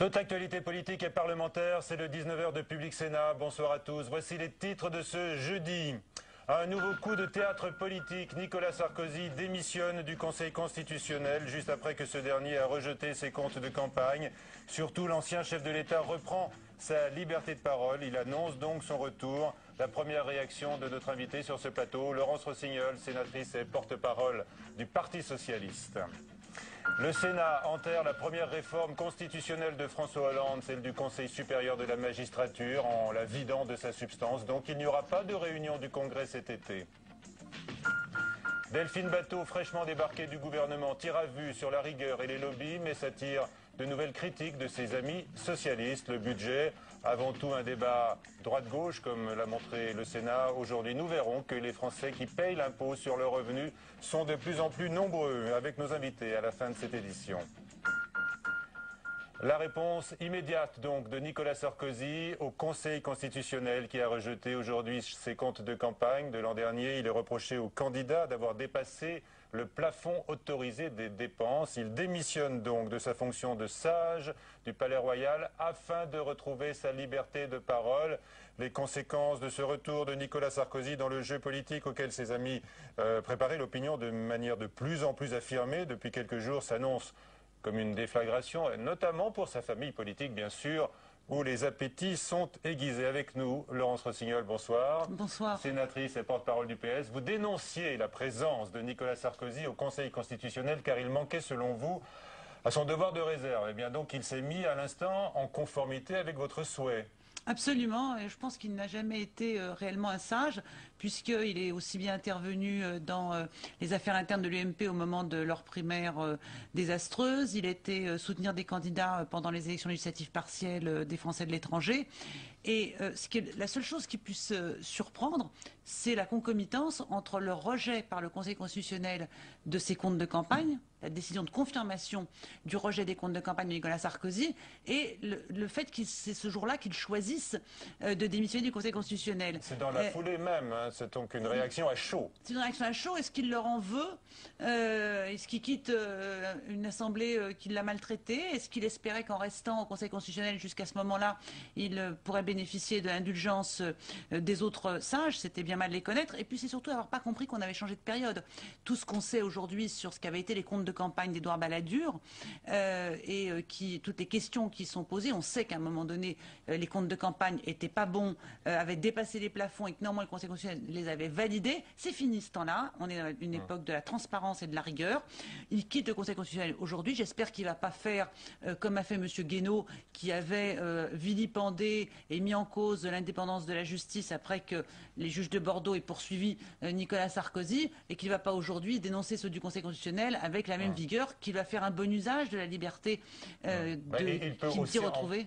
Toute actualité politique et parlementaire, c'est le 19h de Public Sénat. Bonsoir à tous. Voici les titres de ce jeudi. Un nouveau coup de théâtre politique. Nicolas Sarkozy démissionne du Conseil constitutionnel juste après que ce dernier a rejeté ses comptes de campagne. Surtout, l'ancien chef de l'État reprend sa liberté de parole. Il annonce donc son retour. La première réaction de notre invité sur ce plateau, Laurence Rossignol, sénatrice et porte-parole du Parti socialiste. Le Sénat enterre la première réforme constitutionnelle de François Hollande, celle du Conseil supérieur de la magistrature, en la vidant de sa substance. Donc il n'y aura pas de réunion du Congrès cet été. Delphine Batho, fraîchement débarquée du gouvernement, tire à vue sur la rigueur et les lobbies, mais s'attire de nouvelles critiques de ses amis socialistes. Le budget, avant tout un débat droite-gauche, comme l'a montré le Sénat. Aujourd'hui, nous verrons que les Français qui payent l'impôt sur leurs revenus sont de plus en plus nombreux, avec nos invités à la fin de cette édition. La réponse immédiate donc de Nicolas Sarkozy au Conseil constitutionnel qui a rejeté aujourd'hui ses comptes de campagne de l'an dernier. Il est reproché au candidat d'avoir dépassé le plafond autorisé des dépenses. Il démissionne donc de sa fonction de sage du Palais Royal afin de retrouver sa liberté de parole. Les conséquences de ce retour de Nicolas Sarkozy dans le jeu politique auquel ses amis préparaient l'opinion de manière de plus en plus affirmée depuis quelques jours s'annoncent comme une déflagration, notamment pour sa famille politique, bien sûr, où les appétits sont aiguisés. Avec nous, Laurence Rossignol, bonsoir. Bonsoir. Sénatrice et porte-parole du PS. Vous dénonciez la présence de Nicolas Sarkozy au Conseil constitutionnel car il manquait, selon vous, à son devoir de réserve. Eh bien, donc, il s'est mis à l'instant en conformité avec votre souhait. Absolument, et je pense qu'il n'a jamais été réellement un sage, puisqu'il est aussi bien intervenu dans les affaires internes de l'UMP au moment de leur primaire désastreuse. Il était soutenir des candidats pendant les élections législatives partielles des Français de l'étranger. Et la seule chose qui puisse surprendre, c'est la concomitance entre le rejet par le Conseil constitutionnel de ses comptes de campagne, la décision de confirmation du rejet des comptes de campagne de Nicolas Sarkozy, et le fait que c'est ce jour-là qu'il choisisse de démissionner du Conseil constitutionnel. C'est dans la foulée même, hein, c'est donc une réaction à chaud. C'est une réaction à chaud. Est-ce qu'il leur en veut? Est-ce qu'il quitte une assemblée qui l'a maltraité? Est-ce qu'il espérait qu'en restant au Conseil constitutionnel jusqu'à ce moment-là, il pourrait bénéficier de l'indulgence des autres sages? C'était bien mal de les connaître. Et puis c'est surtout avoir pas compris qu'on avait changé de période. Tout ce qu'on sait aujourd'hui sur ce qu'avaient été les comptes de campagne d'Édouard Balladur toutes les questions qui sont posées, on sait qu'à un moment donné, les comptes de campagne étaient pas bons, avaient dépassé les plafonds et que normalement le Conseil constitutionnel les avait validés. C'est fini ce temps-là. On est dans une époque de la transparence et de la rigueur. Il quitte le Conseil constitutionnel aujourd'hui. J'espère qu'il va pas faire comme a fait Monsieur Guénaud, qui avait vilipendé et mis en cause l'indépendance de la justice après que les juges de Bordeaux aient poursuivi Nicolas Sarkozy, et qu'il va pas aujourd'hui dénoncer ceux du Conseil constitutionnel avec la même vigueur, qu'il va faire un bon usage de la liberté il peut aussi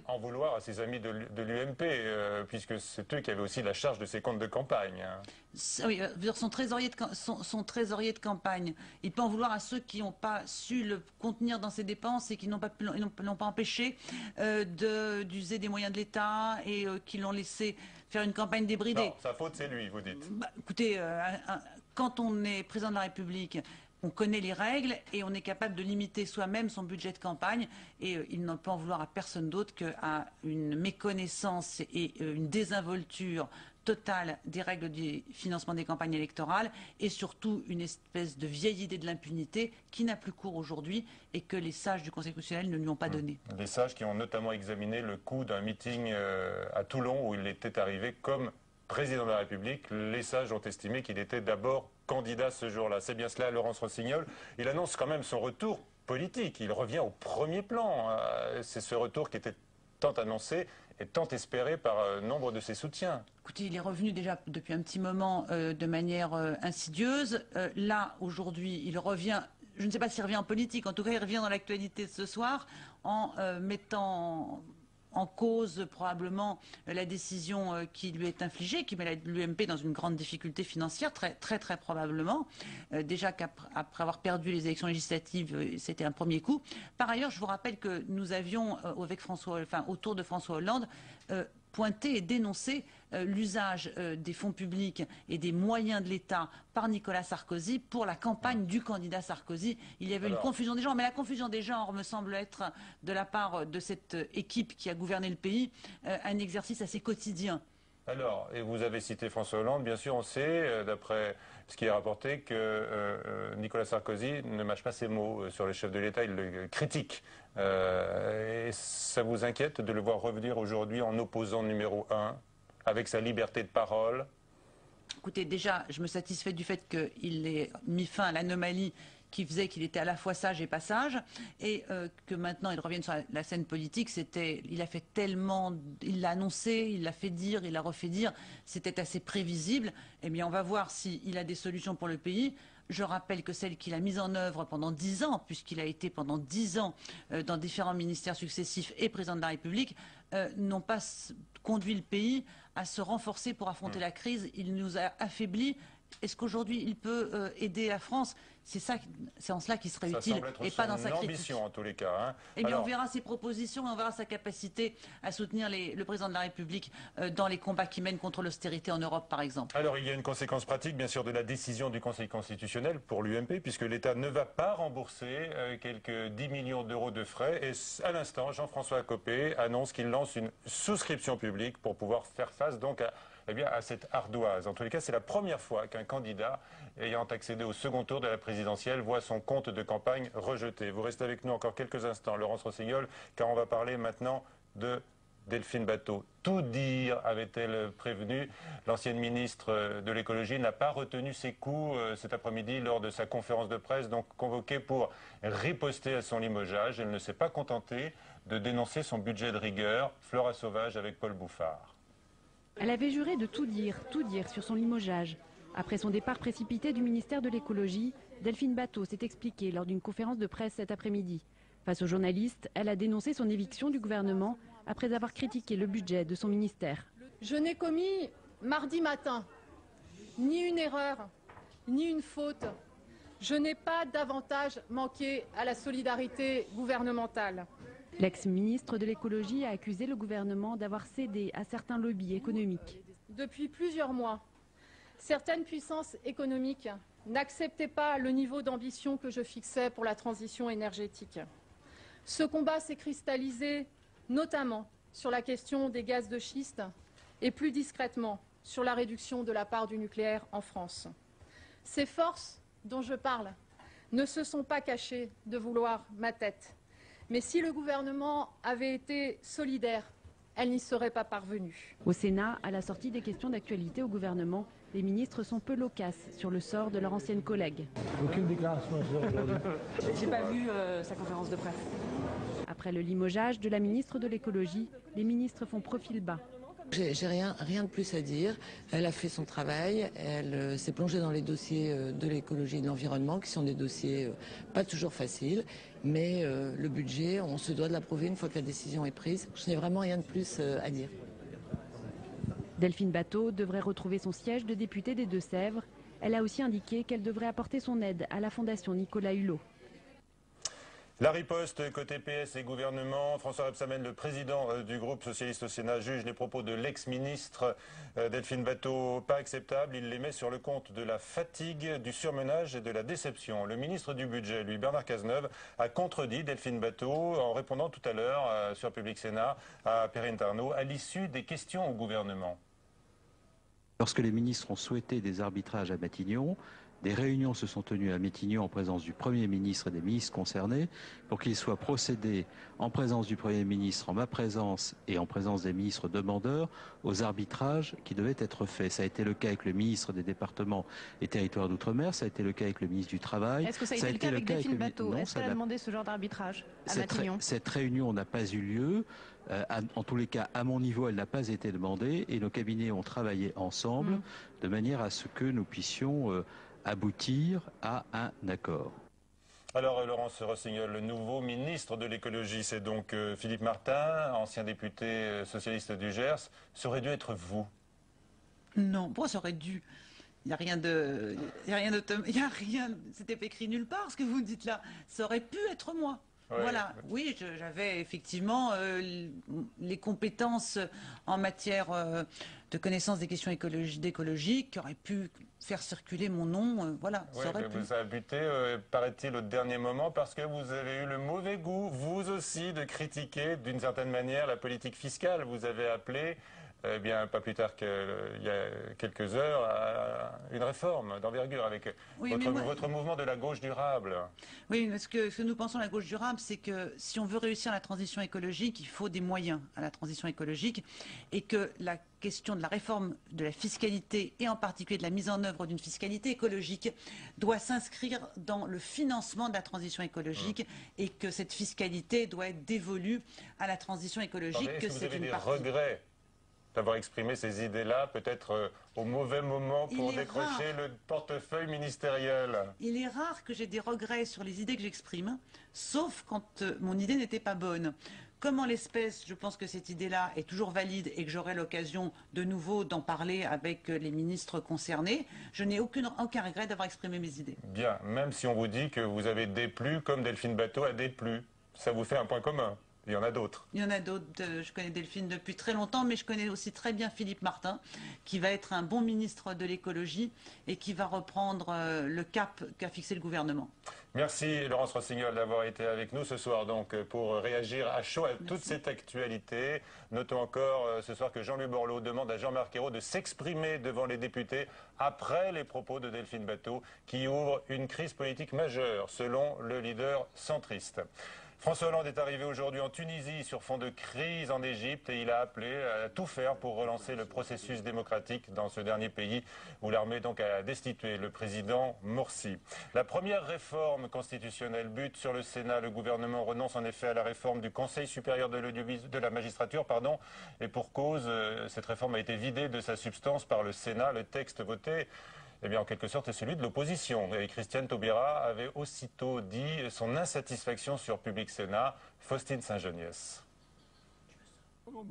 en vouloir à ses amis de l'UMP, puisque c'est eux qui avaient aussi la charge de ses comptes de campagne. Hein. Oui, son trésorier de campagne, il peut en vouloir à ceux qui n'ont pas su le contenir dans ses dépenses et qui n'ont pas empêché d'user des moyens de l'État et qui l'ont laissé faire une campagne débridée. Non, sa faute c'est lui, vous dites. Écoutez, quand on est président de la République, on connaît les règles et on est capable de limiter soi-même son budget de campagne, et il n'en peut en vouloir à personne d'autre qu'à une méconnaissance et une désinvolture totale des règles du financement des campagnes électorales, et surtout une espèce de vieille idée de l'impunité qui n'a plus cours aujourd'hui et que les sages du Conseil constitutionnel ne lui ont pas donné. Les sages qui ont notamment examiné le coût d'un meeting à Toulon où il était arrivé comme président de la République. Les sages ont estimé qu'il était d'abord candidat ce jour-là. C'est bien cela, Laurence Rossignol. Il annonce quand même son retour politique. Il revient au premier plan. C'est ce retour qui était tant annoncé et tant espéré par nombre de ses soutiens. Écoutez, il est revenu déjà depuis un petit moment de manière insidieuse. Là, aujourd'hui, il revient. Je ne sais pas s'il revient en politique. En tout cas, il revient dans l'actualité de ce soir en mettant en cause probablement la décision qui lui est infligée, qui met l'UMP dans une grande difficulté financière, très probablement. Déjà qu'après avoir perdu les élections législatives, c'était un premier coup. Par ailleurs, je vous rappelle que nous avions, autour de François Hollande, pointé et dénoncé l'usage des fonds publics et des moyens de l'État par Nicolas Sarkozy pour la campagne du candidat Sarkozy. Il y avait une confusion des genres, mais la confusion des genres me semble être, de la part de cette équipe qui a gouverné le pays, un exercice assez quotidien. Alors, et vous avez cité François Hollande, bien sûr, on sait, d'après ce qui est rapporté, que Nicolas Sarkozy ne mâche pas ses mots sur le chef de l'État, il le critique. Et ça vous inquiète de le voir revenir aujourd'hui en opposant numéro 1, avec sa liberté de parole? Écoutez, déjà, je me satisfais du fait qu'il ait mis fin à l'anomalie qui faisait qu'il était à la fois sage et pas sage, et que maintenant il revienne sur la scène politique. Il a fait tellement, il l'a annoncé, il l'a fait dire, il l'a refait dire, c'était assez prévisible. Eh bien, on va voir s'il a des solutions pour le pays. Je rappelle que celles qu'il a mises en œuvre pendant 10 ans, puisqu'il a été pendant 10 ans dans différents ministères successifs et président de la République, n'ont pas conduit le pays à se renforcer pour affronter la crise. Il nous a affaiblis. Est-ce qu'aujourd'hui il peut aider la France? C'est en cela qu'il serait utile et pas dans sa critique. Ambition en tous les cas. Hein. Eh bien, on verra ses propositions et on verra sa capacité à soutenir le président de la République dans les combats qu'il mène contre l'austérité en Europe, par exemple. Alors, il y a une conséquence pratique, bien sûr, de la décision du Conseil constitutionnel pour l'UMP, puisque l'État ne va pas rembourser quelques 10 millions d'euros de frais. Et à l'instant, Jean-François Copé annonce qu'il lance une souscription publique pour pouvoir faire face donc à cette ardoise. En tous les cas, c'est la première fois qu'un candidat ayant accédé au second tour de la présidentielle voit son compte de campagne rejeté. Vous restez avec nous encore quelques instants, Laurence Rossignol, car on va parler maintenant de Delphine Batho. Tout dire, avait-elle prévenu. L'ancienne ministre de l'écologie n'a pas retenu ses coups cet après-midi lors de sa conférence de presse, donc convoquée pour riposter à son limogeage. Elle ne s'est pas contentée de dénoncer son budget de rigueur. Flora Sauvage avec Paul Bouffard. Elle avait juré de tout dire sur son limogeage. Après son départ précipité du ministère de l'écologie, Delphine Batho s'est expliquée lors d'une conférence de presse cet après-midi. Face aux journalistes, elle a dénoncé son éviction du gouvernement après avoir critiqué le budget de son ministère. Je n'ai commis mardi matin ni une erreur, ni une faute. Je n'ai pas davantage manqué à la solidarité gouvernementale. L'ex-ministre de l'écologie a accusé le gouvernement d'avoir cédé à certains lobbies économiques. Depuis plusieurs mois, certaines puissances économiques n'acceptaient pas le niveau d'ambition que je fixais pour la transition énergétique. Ce combat s'est cristallisé notamment sur la question des gaz de schiste et plus discrètement sur la réduction de la part du nucléaire en France. Ces forces dont je parle ne se sont pas cachées de vouloir ma tête. Mais si le gouvernement avait été solidaire, elle n'y serait pas parvenue. Au Sénat, à la sortie des questions d'actualité au gouvernement, les ministres sont peu loquaces sur le sort de leur ancienne collègue. Aucune déclaration aujourd'hui. J'ai pas vu sa conférence de presse. Après le limogeage de la ministre de l'écologie, les ministres font profil bas. J'ai rien de plus à dire. Elle a fait son travail, elle s'est plongée dans les dossiers de l'écologie et de l'environnement, qui sont des dossiers pas toujours faciles, mais le budget, on se doit de l'approuver une fois que la décision est prise. Je n'ai vraiment rien de plus à dire. Delphine Batho devrait retrouver son siège de députée des Deux-Sèvres. Elle a aussi indiqué qu'elle devrait apporter son aide à la fondation Nicolas Hulot. La riposte côté PS et gouvernement. François Rebsamen, le président du groupe socialiste au Sénat, juge les propos de l'ex-ministre Delphine Batho pas acceptables. Il les met sur le compte de la fatigue, du surmenage et de la déception. Le ministre du Budget, lui, Bernard Cazeneuve, a contredit Delphine Batho en répondant tout à l'heure sur Public Sénat à Perrine Tarnaud à l'issue des questions au gouvernement. Lorsque les ministres ont souhaité des arbitrages à Matignon, des réunions se sont tenues à Matignon en présence du Premier ministre et des ministres concernés pour qu'il soit procédé en présence du Premier ministre, en ma présence et en présence des ministres demandeurs aux arbitrages qui devaient être faits. Ça a été le cas avec le ministre des départements et territoires d'outre-mer, ça a été le cas avec le ministre du Travail. Est-ce que ça a été le cas avec Delphine Batho? Est-ce qu'elle a demandé ce genre d'arbitrage à Matignon? Cette réunion n'a pas eu lieu. En tous les cas, à mon niveau, elle n'a pas été demandée et nos cabinets ont travaillé ensemble de manière à ce que nous puissions aboutir à un accord. Alors, Laurence Rossignol, le nouveau ministre de l'écologie, c'est donc Philippe Martin, ancien député socialiste du Gers. Ça aurait dû être vous? Non, bon, ça aurait dû. Il n'y a rien c'était écrit nulle part ce que vous dites là. Ça aurait pu être moi. Ouais. Voilà, oui, j'avais effectivement les compétences en matière de connaissance des questions écologiques qui auraient pu faire circuler mon nom, voilà, Oui, ça aurait mais pu. vous a buté, paraît-il, au dernier moment parce que vous avez eu le mauvais goût, vous aussi, de critiquer d'une certaine manière la politique fiscale. Vous avez appelé, bien pas plus tard qu'il y a quelques heures, à une réforme d'envergure avec votre mouvement de la gauche durable. Oui, ce que nous pensons la gauche durable, c'est que si on veut réussir la transition écologique, il faut des moyens à la transition écologique et que la question de la réforme de la fiscalité et en particulier de la mise en œuvre d'une fiscalité écologique doit s'inscrire dans le financement de la transition écologique et que cette fiscalité doit être dévolue à la transition écologique. Est-ce que vous avez des regrets d'avoir exprimé ces idées-là, peut-être au mauvais moment pour décrocher le portefeuille ministériel? Il est rare que j'ai des regrets sur les idées que j'exprime, sauf quand mon idée n'était pas bonne. Comme en l'espèce, je pense que cette idée-là est toujours valide et que j'aurai l'occasion de nouveau d'en parler avec les ministres concernés, je n'ai aucun regret d'avoir exprimé mes idées. Bien, même si on vous dit que vous avez déplu comme Delphine Batho a déplu, ça vous fait un point commun. Il y en a d'autres. Il y en a d'autres. Je connais Delphine depuis très longtemps, mais je connais aussi très bien Philippe Martin, qui va être un bon ministre de l'écologie et qui va reprendre le cap qu'a fixé le gouvernement. Merci Laurence Rossignol d'avoir été avec nous ce soir donc pour réagir à chaud à toute cette actualité. Notons encore ce soir que Jean-Louis Borloo demande à Jean-Marc Ayrault de s'exprimer devant les députés après les propos de Delphine Batho qui ouvrent une crise politique majeure selon le leader centriste. François Hollande est arrivé aujourd'hui en Tunisie sur fond de crise en Égypte et il a appelé à tout faire pour relancer le processus démocratique dans ce dernier pays où l'armée donc a destitué le président Morsi. La première réforme constitutionnelle bute sur le Sénat. Le gouvernement renonce en effet à la réforme du Conseil supérieur de la magistrature, et pour cause, cette réforme a été vidée de sa substance par le Sénat. Le texte voté, eh bien, en quelque sorte, est celui de l'opposition. Et Christiane Taubira avait aussitôt dit son insatisfaction sur Public Sénat. Faustine Saint-Geniès.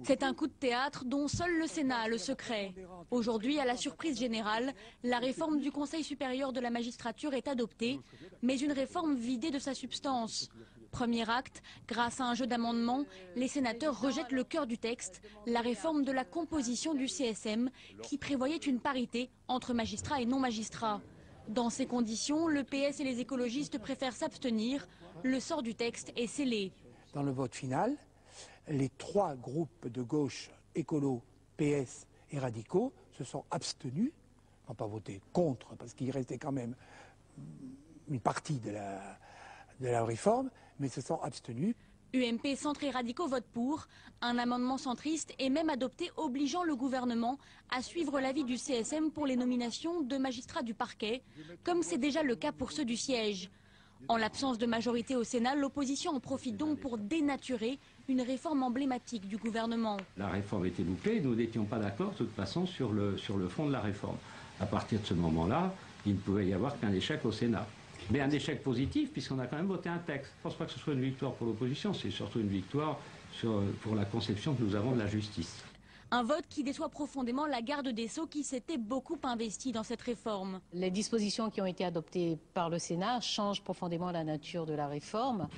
C'est un coup de théâtre dont seul le Sénat a le secret. Aujourd'hui, à la surprise générale, la réforme du Conseil supérieur de la magistrature est adoptée, mais une réforme vidée de sa substance. Premier acte, grâce à un jeu d'amendements, les sénateurs rejettent le cœur du texte, la réforme de la composition du CSM, qui prévoyait une parité entre magistrats et non-magistrats. Dans ces conditions, le PS et les écologistes préfèrent s'abstenir. Le sort du texte est scellé. Dans le vote final, les trois groupes de gauche, écolo, PS et radicaux, se sont abstenus, n'ont pas voté contre, parce qu'il restait quand même une partie de la réforme, mais se sont abstenus. UMP, Centre et radicaux votent pour. Un amendement centriste est même adopté obligeant le gouvernement à suivre l'avis du CSM pour les nominations de magistrats du parquet, comme c'est déjà le cas pour ceux du siège. En l'absence de majorité au Sénat, l'opposition en profite donc pour dénaturer une réforme emblématique du gouvernement. La réforme était loupée, nous n'étions pas d'accord de toute façon sur le fond de la réforme. À partir de ce moment-là, il ne pouvait y avoir qu'un échec au Sénat. Mais un échec positif, puisqu'on a quand même voté un texte. Je ne pense pas que ce soit une victoire pour l'opposition, c'est surtout une victoire pour la conception que nous avons de la justice. Un vote qui déçoit profondément la garde des Sceaux qui s'était beaucoup investie dans cette réforme. Les dispositions qui ont été adoptées par le Sénat changent profondément la nature de la réforme.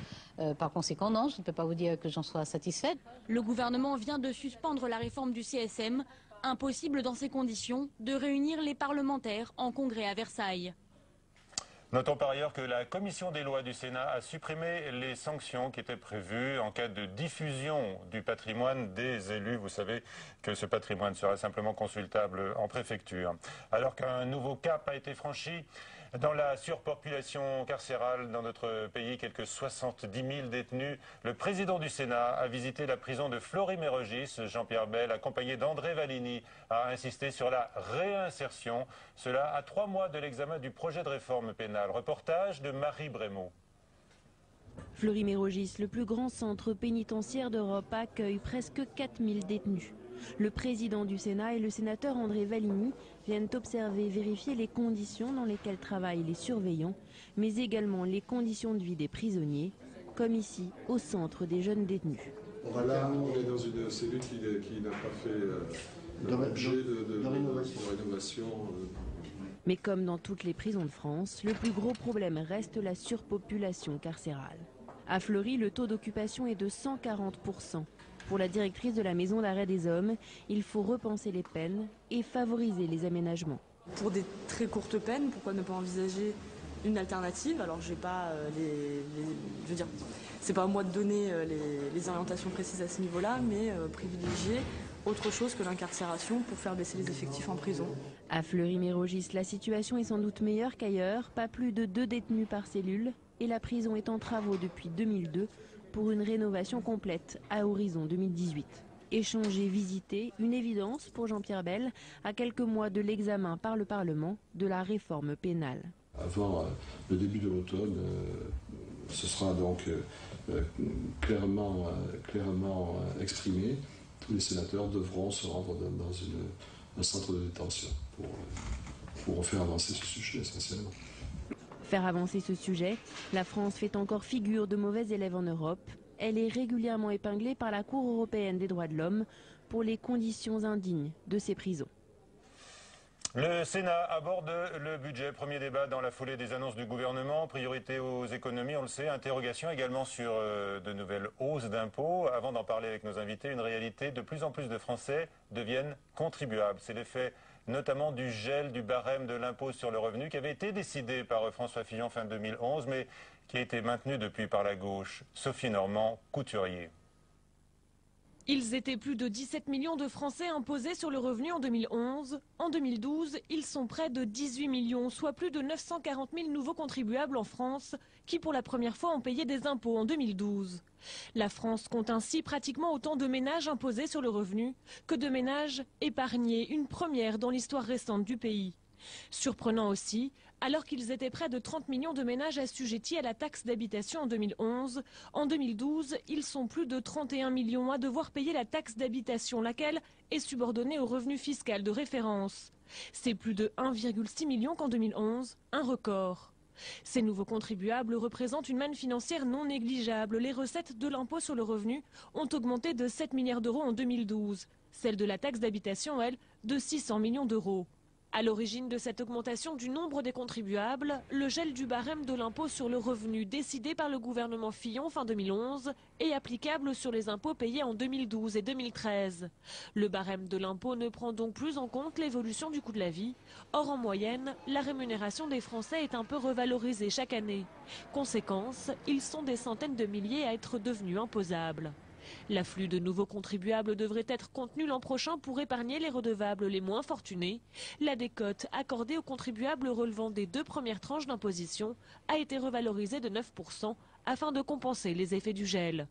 Par conséquent, non, je ne peux pas vous dire que j'en sois satisfaite. Le gouvernement vient de suspendre la réforme du CSM. Impossible dans ces conditions de réunir les parlementaires en congrès à Versailles. Notons par ailleurs que la commission des lois du Sénat a supprimé les sanctions qui étaient prévues en cas de diffusion du patrimoine des élus. Vous savez que ce patrimoine sera simplement consultable en préfecture. Alors qu'un nouveau cap a été franchi dans la surpopulation carcérale dans notre pays, quelques 70 000 détenus, le président du Sénat a visité la prison de Fleury-Mérogis. Jean-Pierre Bel, accompagné d'André Valigny, a insisté sur la réinsertion. Cela à 3 mois de l'examen du projet de réforme pénale. Reportage de Marie Brémaud. Fleury-Mérogis, le plus grand centre pénitentiaire d'Europe, accueille presque 4000 détenus. Le président du Sénat et le sénateur André Valigny viennent observer et vérifier les conditions dans lesquelles travaillent les surveillants, mais également les conditions de vie des prisonniers, comme ici au centre des jeunes détenus. Là, on est dans une cellule qui n'a pas fait l'objet de rénovation. Mais comme dans toutes les prisons de France, le plus gros problème reste la surpopulation carcérale. À Fleury, le taux d'occupation est de 140%. Pour la directrice de la maison d'arrêt des hommes, il faut repenser les peines et favoriser les aménagements. Pour des très courtes peines, pourquoi ne pas envisager une alternative? Alors j'ai pas je veux dire, c'est pas à moi de donner les orientations précises à ce niveau-là, mais privilégier autre chose que l'incarcération pour faire baisser les effectifs en prison. À Fleury-Mérogis, la situation est sans doute meilleure qu'ailleurs, pas plus de 2 détenus par cellule, et la prison est en travaux depuis 2002 pour une rénovation complète à horizon 2018. Échanger, visiter, une évidence pour Jean-Pierre Bel, à quelques mois de l'examen par le Parlement de la réforme pénale. Avant le début de l'automne, ce sera donc clairement exprimé. Tous les sénateurs devront se rendre dans un centre de détention pour faire avancer ce sujet essentiellement. Faire avancer ce sujet, la France fait encore figure de mauvais élève en Europe. Elle est régulièrement épinglée par la Cour européenne des droits de l'homme pour les conditions indignes de ses prisons. Le Sénat aborde le budget. Premier débat dans la foulée des annonces du gouvernement. Priorité aux économies, on le sait. Interrogation également sur de nouvelles hausses d'impôts. Avant d'en parler avec nos invités, une réalité, de plus en plus de Français deviennent contribuables. C'est l'effet notamment du gel du barème de l'impôt sur le revenu qui avait été décidé par François Fillon fin 2011, mais qui a été maintenu depuis par la gauche. Sophie Normand, couturier. Ils étaient plus de 17 millions de Français imposés sur le revenu en 2011. En 2012, ils sont près de 18 millions, soit plus de 940 000 nouveaux contribuables en France, qui pour la première fois ont payé des impôts en 2012. La France compte ainsi pratiquement autant de ménages imposés sur le revenu que de ménages épargnés, une première dans l'histoire récente du pays. Surprenant aussi, alors qu'ils étaient près de 30 millions de ménages assujettis à la taxe d'habitation en 2011, en 2012, ils sont plus de 31 millions à devoir payer la taxe d'habitation, laquelle est subordonnée au revenu fiscal de référence. C'est plus de 1,6 million qu'en 2011, un record. Ces nouveaux contribuables représentent une manne financière non négligeable. Les recettes de l'impôt sur le revenu ont augmenté de 7 milliards d'euros en 2012. Celles de la taxe d'habitation, elles, de 600 millions d'euros. À l'origine de cette augmentation du nombre des contribuables, le gel du barème de l'impôt sur le revenu décidé par le gouvernement Fillon fin 2011 et applicable sur les impôts payés en 2012 et 2013. Le barème de l'impôt ne prend donc plus en compte l'évolution du coût de la vie. Or, en moyenne, la rémunération des Français est un peu revalorisée chaque année. Conséquence, ils sont des centaines de milliers à être devenus imposables. L'afflux de nouveaux contribuables devrait être contenu l'an prochain pour épargner les redevables les moins fortunés. La décote accordée aux contribuables relevant des 2 premières tranches d'imposition a été revalorisée de 9% afin de compenser les effets du gel.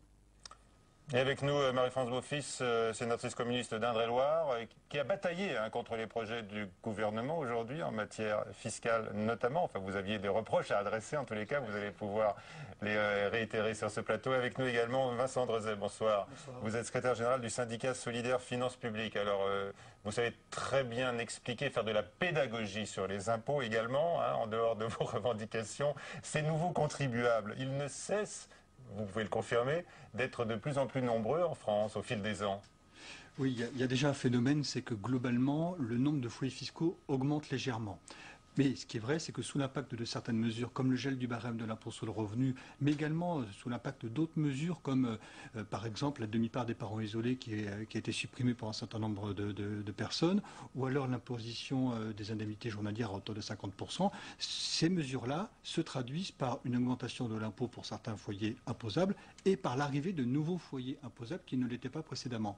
Et avec nous, Marie-France Beaufils, sénatrice communiste d'Indre-et-Loire, qui a bataillé contre les projets du gouvernement aujourd'hui en matière fiscale notamment. Enfin, vous aviez des reproches à adresser, en tous les cas, vous allez pouvoir les réitérer sur ce plateau. Avec nous également, Vincent Drezet, bonsoir. Bonsoir. Vous êtes secrétaire général du syndicat solidaire Finances Publiques. Alors, vous savez très bien expliquer, faire de la pédagogie sur les impôts également, en dehors de vos revendications. Ces nouveaux contribuables, ils ne cessent, vous pouvez le confirmer, d'être de plus en plus nombreux en France au fil des ans. Oui, il y a déjà un phénomène, c'est que globalement, le nombre de foyers fiscaux augmente légèrement. Mais ce qui est vrai, c'est que sous l'impact de certaines mesures, comme le gel du barème de l'impôt sur le revenu, mais également sous l'impact d'autres mesures, comme par exemple la demi-part des parents isolés qui a été supprimée pour un certain nombre de personnes, ou alors l'imposition des indemnités journalières à hauteur de 50%, ces mesures-là se traduisent par une augmentation de l'impôt pour certains foyers imposables et par l'arrivée de nouveaux foyers imposables qui ne l'étaient pas précédemment.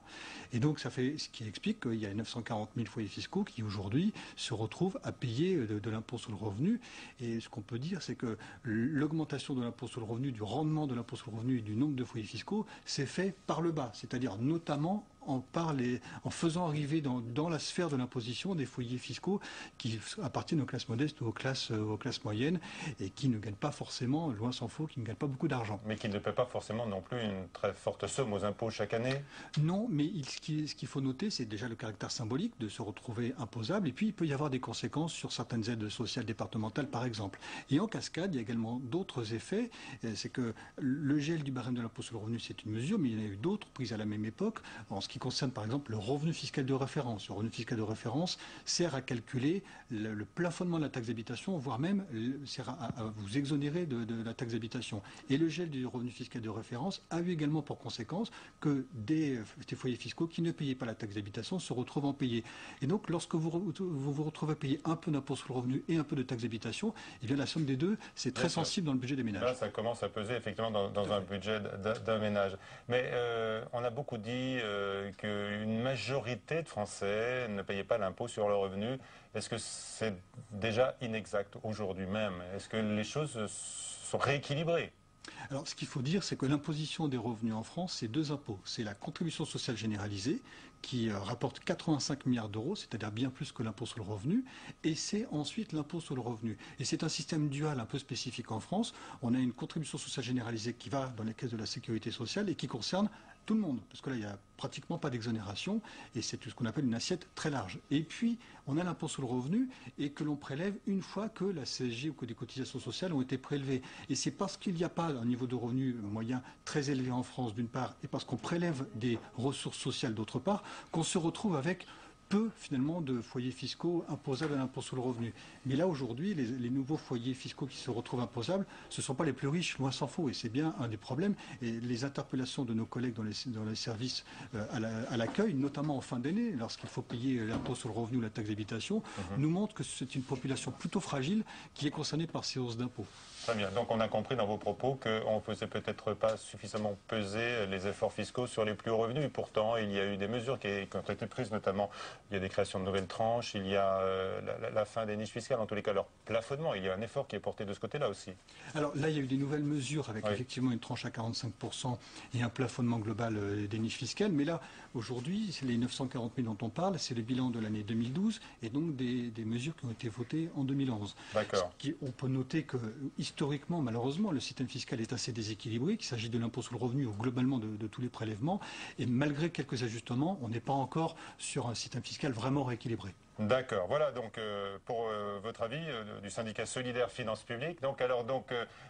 Et donc ça fait ce qui explique qu'il y a 940 000 foyers fiscaux qui aujourd'hui se retrouvent à payer de l'impôt sur le revenu. Et ce qu'on peut dire, c'est que l'augmentation de l'impôt sur le revenu, du rendement de l'impôt sur le revenu et du nombre de foyers fiscaux s'est fait par le bas, c'est-à-dire notamment en faisant arriver dans la sphère de l'imposition des foyers fiscaux qui appartiennent aux classes modestes ou aux classes moyennes et qui ne gagnent pas forcément, loin s'en faut, qui ne gagnent pas beaucoup d'argent. Mais qui ne paient pas forcément non plus une très forte somme aux impôts chaque année? Non, mais ce qu'il faut noter, c'est déjà le caractère symbolique de se retrouver imposable, et puis il peut y avoir des conséquences sur certaines aides sociales départementales par exemple. Et en cascade, il y a également d'autres effets, c'est que le gel du barème de l'impôt sur le revenu, c'est une mesure, mais il y en a eu d'autres prises à la même époque. En ce ce qui concerne par exemple le revenu fiscal de référence. Le revenu fiscal de référence sert à calculer le plafonnement de la taxe d'habitation, voire même sert à vous exonérer de la taxe d'habitation. Et le gel du revenu fiscal de référence a eu également pour conséquence que des foyers fiscaux qui ne payaient pas la taxe d'habitation se retrouvent en payer. Et donc lorsque vous vous retrouvez à payer un peu d'impôt sur le revenu et un peu de taxe d'habitation, eh bien la somme des deux, c'est très sensible dans le budget des ménages. Là, ça commence à peser effectivement dans un budget d'un ménage. Mais on a beaucoup dit qu'une majorité de Français ne payaient pas l'impôt sur le revenu. Est-ce que c'est déjà inexact aujourd'hui même? Est-ce que les choses sont rééquilibrées? Alors, ce qu'il faut dire, c'est que l'imposition des revenus en France, c'est deux impôts. C'est la contribution sociale généralisée, qui rapporte 85 milliards d'euros, c'est-à-dire bien plus que l'impôt sur le revenu, et c'est ensuite l'impôt sur le revenu. Et c'est un système dual un peu spécifique en France. On a une contribution sociale généralisée qui va dans les caisses de la sécurité sociale et qui concerne tout le monde, parce que là, il n'y a pratiquement pas d'exonération, et c'est tout ce qu'on appelle une assiette très large. Et puis, on a l'impôt sur le revenu, et que l'on prélève une fois que la CSG ou que des cotisations sociales ont été prélevées. Et c'est parce qu'il n'y a pas un niveau de revenu moyen très élevé en France, d'une part, et parce qu'on prélève des ressources sociales, d'autre part, qu'on se retrouve avec peu, finalement, de foyers fiscaux imposables à l'impôt sur le revenu. Mais là, aujourd'hui, les nouveaux foyers fiscaux qui se retrouvent imposables, ce ne sont pas les plus riches, loin s'en faut, et c'est bien un des problèmes. Et les interpellations de nos collègues dans les services à l'accueil, notamment en fin d'année, lorsqu'il faut payer l'impôt sur le revenu ou la taxe d'habitation, nous montrent que c'est une population plutôt fragile qui est concernée par ces hausses d'impôts. Très bien. Donc on a compris dans vos propos qu'on ne faisait peut-être pas suffisamment peser les efforts fiscaux sur les plus hauts revenus. Et pourtant, il y a eu des mesures qui ont été prises, notamment il y a des créations de nouvelles tranches, il y a la fin des niches fiscales, en tous les cas leur plafonnement. Il y a un effort qui est porté de ce côté-là aussi. Alors là, il y a eu des nouvelles mesures avec effectivement une tranche à 45% et un plafonnement global des niches fiscales. Mais là, aujourd'hui, c'est les 940 000 dont on parle, c'est le bilan de l'année 2012 et donc des mesures qui ont été votées en 2011. D'accord. On peut noter que historiquement, malheureusement, le système fiscal est assez déséquilibré, qu'il s'agit de l'impôt sur le revenu ou globalement de tous les prélèvements. Et malgré quelques ajustements, on n'est pas encore sur un système fiscal vraiment rééquilibré. D'accord. Voilà donc pour votre avis du syndicat Solidaire Finances Publiques. Donc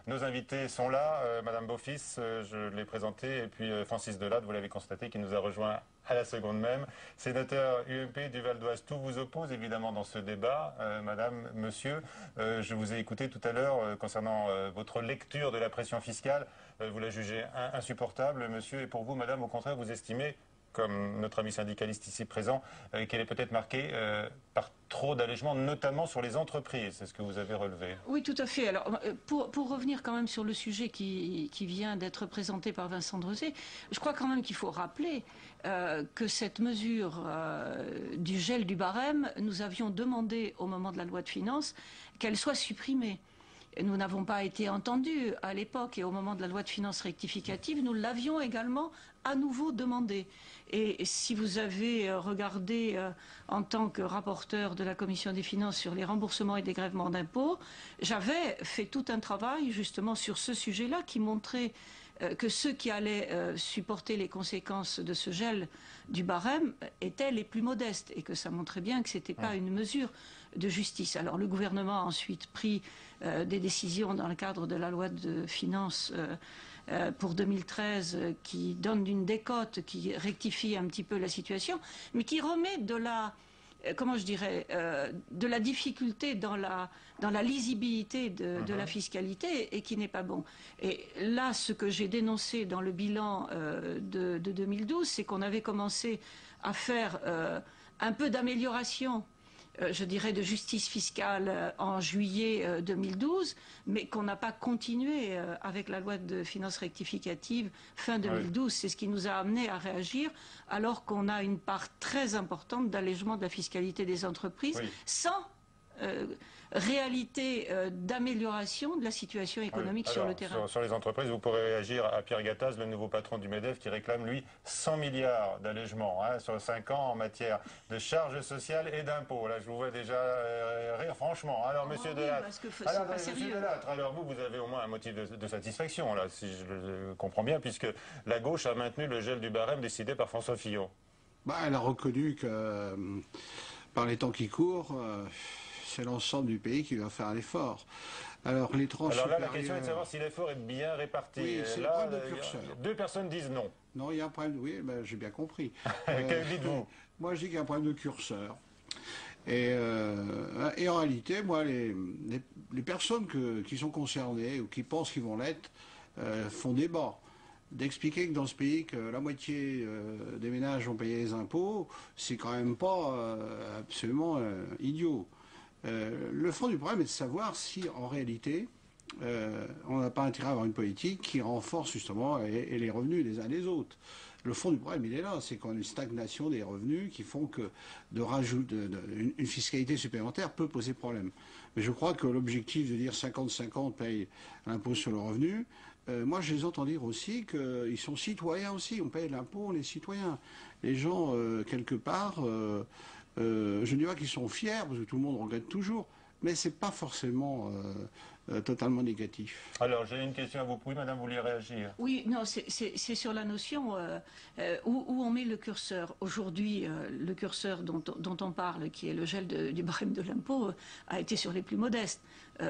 nos invités sont là. Madame Beaufils, je l'ai présentée, et puis Francis Delatte, vous l'avez constaté, qui nous a rejoint à la seconde même. Sénateur UMP du Val d'Oise, tout vous oppose évidemment dans ce débat. Madame, monsieur, je vous ai écouté tout à l'heure concernant votre lecture de la pression fiscale. Vous la jugez insupportable, monsieur, et pour vous, madame, au contraire, vous estimez, comme notre ami syndicaliste ici présent, qu'elle est peut-être marquée par trop d'allègements, notamment sur les entreprises. C'est ce que vous avez relevé. Oui, tout à fait. Alors, pour revenir quand même sur le sujet qui vient d'être présenté par Vincent Drezé, je crois quand même qu'il faut rappeler que cette mesure du gel du barème, nous avions demandé au moment de la loi de finances qu'elle soit supprimée. Nous n'avons pas été entendus à l'époque, et au moment de la loi de finances rectificative, nous l'avions également à nouveau demandé. Et si vous avez regardé en tant que rapporteur de la Commission des finances sur les remboursements et dégrèvements d'impôts, j'avais fait tout un travail justement sur ce sujet-là qui montrait que ceux qui allaient supporter les conséquences de ce gel du barème étaient les plus modestes, et que ça montrait bien que ce n'était pas une mesure de justice. Alors le gouvernement a ensuite pris des décisions dans le cadre de la loi de finances pour 2013 qui donne une décote, qui rectifie un petit peu la situation, mais qui remet de la, comment je dirais, de la difficulté dans la lisibilité de la fiscalité, et qui n'est pas bon. Et là, ce que j'ai dénoncé dans le bilan de 2012, c'est qu'on avait commencé à faire un peu d'amélioration, je dirais, de justice fiscale en juillet 2012, mais qu'on n'a pas continué avec la loi de finances rectificative fin 2012. Oui. C'est ce qui nous a amené à réagir, alors qu'on a une part très importante d'allègement de la fiscalité des entreprises, sans réalité d'amélioration de la situation économique sur le terrain. Sur les entreprises, vous pourrez réagir à Pierre Gattaz, le nouveau patron du MEDEF, qui réclame, lui, 100 milliards d'allègements sur 5 ans en matière de charges sociales et d'impôts. Là, je vous vois déjà rire, franchement. Alors, monsieur Delatte, alors vous avez au moins un motif de satisfaction, là, si je le comprends bien, puisque la gauche a maintenu le gel du barème décidé par François Fillon. Elle a reconnu que, par les temps qui courent, c'est l'ensemble du pays qui va faire l'effort. Alors, les tranches Alors là, la supérieures- question est de savoir si l'effort est bien réparti. Oui, c'est le Là, problème de curseur. deux personnes disent non. Non, il y a un problème. Oui, ben, j'ai bien compris. Que dites-vous? Moi, je dis qu'il y a un problème de curseur. Et en réalité, moi, les personnes qui sont concernées ou qui pensent qu'ils vont l'être font débat. D'expliquer que dans ce pays, que la moitié des ménages ont payé les impôts, c'est quand même pas absolument idiot. Le fond du problème est de savoir si, en réalité, on n'a pas intérêt à avoir une politique qui renforce justement et les revenus des uns des autres. Le fond du problème, il est là, c'est qu'on a une stagnation des revenus qui font que une fiscalité supplémentaire peut poser problème. Mais je crois que l'objectif de dire 50-50 paye l'impôt sur le revenu, moi je les entends dire aussi qu'ils sont citoyens aussi, on paye l'impôt, on est citoyens. Les gens, quelque part, je ne dis pas qu'ils sont fiers, parce que tout le monde regrette toujours, mais c'est pas forcément totalement négatif. Alors, j'ai une question à vous. Oui, madame, vous vouliez réagir? Oui, non, c'est sur la notion où on met le curseur. Aujourd'hui, le curseur dont on parle, qui est le gel du barème de l'impôt, a été sur les plus modestes.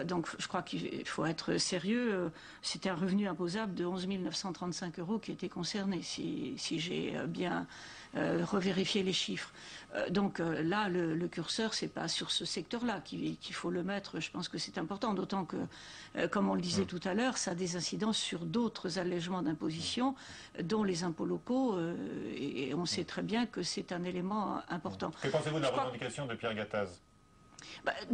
Donc, je crois qu'il faut être sérieux. C'était un revenu imposable de 11 935 € qui était concerné, si j'ai bien revérifié les chiffres. Donc là, le curseur, c'est pas sur ce secteur-là qu'il faut le mettre. Je pense que c'est important, d'autant que, comme on le disait tout à l'heure, ça a des incidences sur d'autres allègements d'imposition, dont les impôts locaux, et on sait très bien que c'est un élément important. Que pensez-vous de la revendication de Pierre Gattaz?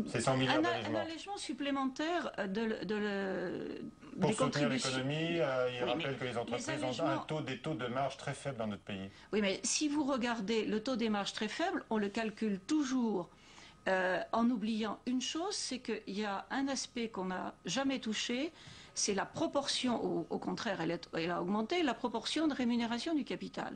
C'est 100 milliards d'allègements. Un allègement supplémentaire Pour des soutenir contributions. l'économie, il Oui, rappelle que les entreprises ont des taux de marge très faibles dans notre pays. Oui, mais si vous regardez le taux des marges très faible, on le calcule toujours en oubliant une chose, c'est qu'il y a un aspect qu'on n'a jamais touché, c'est la proportion, au contraire, elle a augmenté, la proportion de rémunération du capital.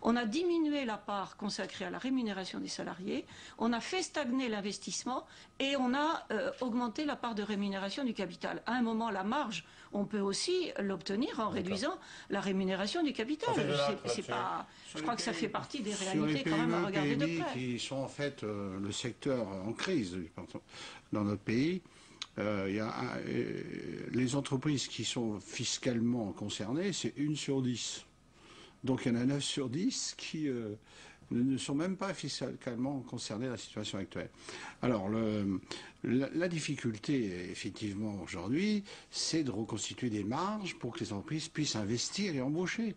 On a diminué la part consacrée à la rémunération des salariés, on a fait stagner l'investissement et on a augmenté la part de rémunération du capital. À un moment, la marge, on peut aussi l'obtenir en réduisant la rémunération du capital. Je crois que ça fait partie des réalités quand même à regarder de près. Qui sont en fait le secteur en crise dans notre pays. Les entreprises qui sont fiscalement concernées, c'est 1 sur 10. Donc il y en a 9 sur 10 qui ne sont même pas fiscalement concernés dans la situation actuelle. Alors la difficulté, effectivement, aujourd'hui, c'est de reconstituer des marges pour que les entreprises puissent investir et embaucher.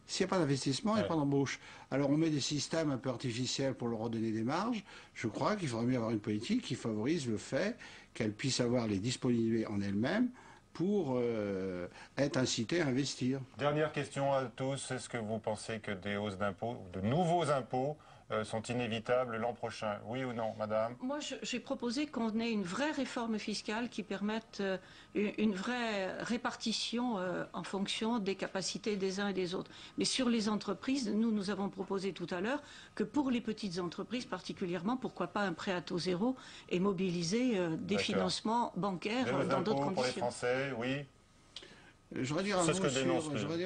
S'il n'y a pas d'investissement, il n'y a pas d'embauche. Alors on met des systèmes un peu artificiels pour leur redonner des marges. Je crois qu'il faudrait mieux avoir une politique qui favorise le fait qu'elles puissent avoir les disponibilités en elles-mêmes pour être incitées à investir. Dernière question à tous. Est-ce que vous pensez que des hausses d'impôts, de nouveaux impôts, sont inévitables l'an prochain? Oui ou non, madame? Moi, j'ai proposé qu'on ait une vraie réforme fiscale qui permette une vraie répartition en fonction des capacités des uns et des autres. Mais sur les entreprises, nous avons proposé tout à l'heure que pour les petites entreprises particulièrement, pourquoi pas un prêt à taux zéro et mobiliser des financements bancaires dans d'autres conditions. Pour les Français, oui. Je voudrais dire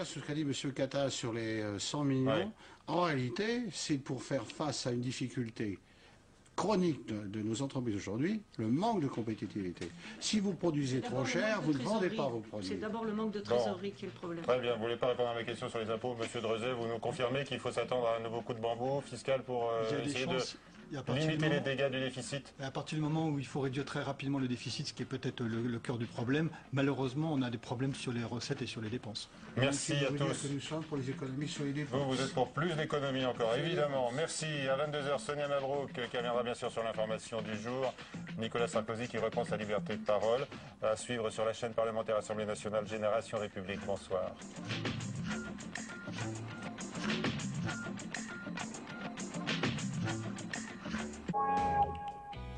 ce qu'a dit M. Gattaz sur les 100 millions. Ouais. En réalité, c'est pour faire face à une difficulté chronique de nos entreprises aujourd'hui, le manque de compétitivité. Si vous produisez trop cher, vous ne vendez pas vos produits. C'est d'abord le manque de trésorerie qui est le problème. Très bien. Vous ne voulez pas répondre à ma question sur les impôts, M. Dreuset. Vous nous confirmez qu'il faut s'attendre à un nouveau coup de bambou fiscal pour essayer de limiter les dégâts du déficit? À partir du moment où il faut réduire très rapidement le déficit, ce qui est peut-être le cœur du problème, malheureusement, on a des problèmes sur les recettes et sur les dépenses. Merci à tous. Que nous sommes pour les économies sur les dépenses. Vous êtes pour plus d'économies encore, évidemment. Merci. À 22h, Sonia Mabrouk, qui reviendra bien sûr sur l'information du jour. Nicolas Sarkozy qui reprend sa liberté de parole. À suivre sur la chaîne parlementaire Assemblée nationale Génération République. Bonsoir.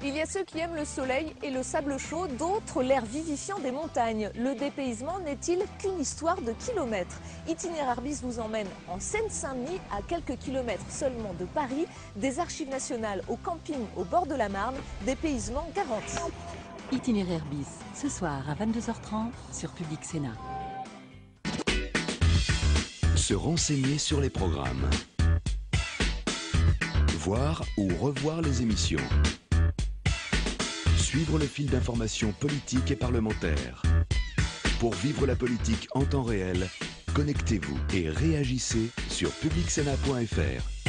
Il y a ceux qui aiment le soleil et le sable chaud, d'autres l'air vivifiant des montagnes. Le dépaysement n'est-il qu'une histoire de kilomètres? Itinéraire bis vous emmène en Seine-Saint-Denis, à quelques kilomètres seulement de Paris, des archives nationales au camping au bord de la Marne, dépaysement garanti. Itinéraire bis, ce soir à 22h30 sur Public Sénat. Se renseigner sur les programmes. Voir ou revoir les émissions. suivre le fil d'information politique et parlementaire. Pour vivre la politique en temps réel, connectez-vous et réagissez sur publicsénat.fr.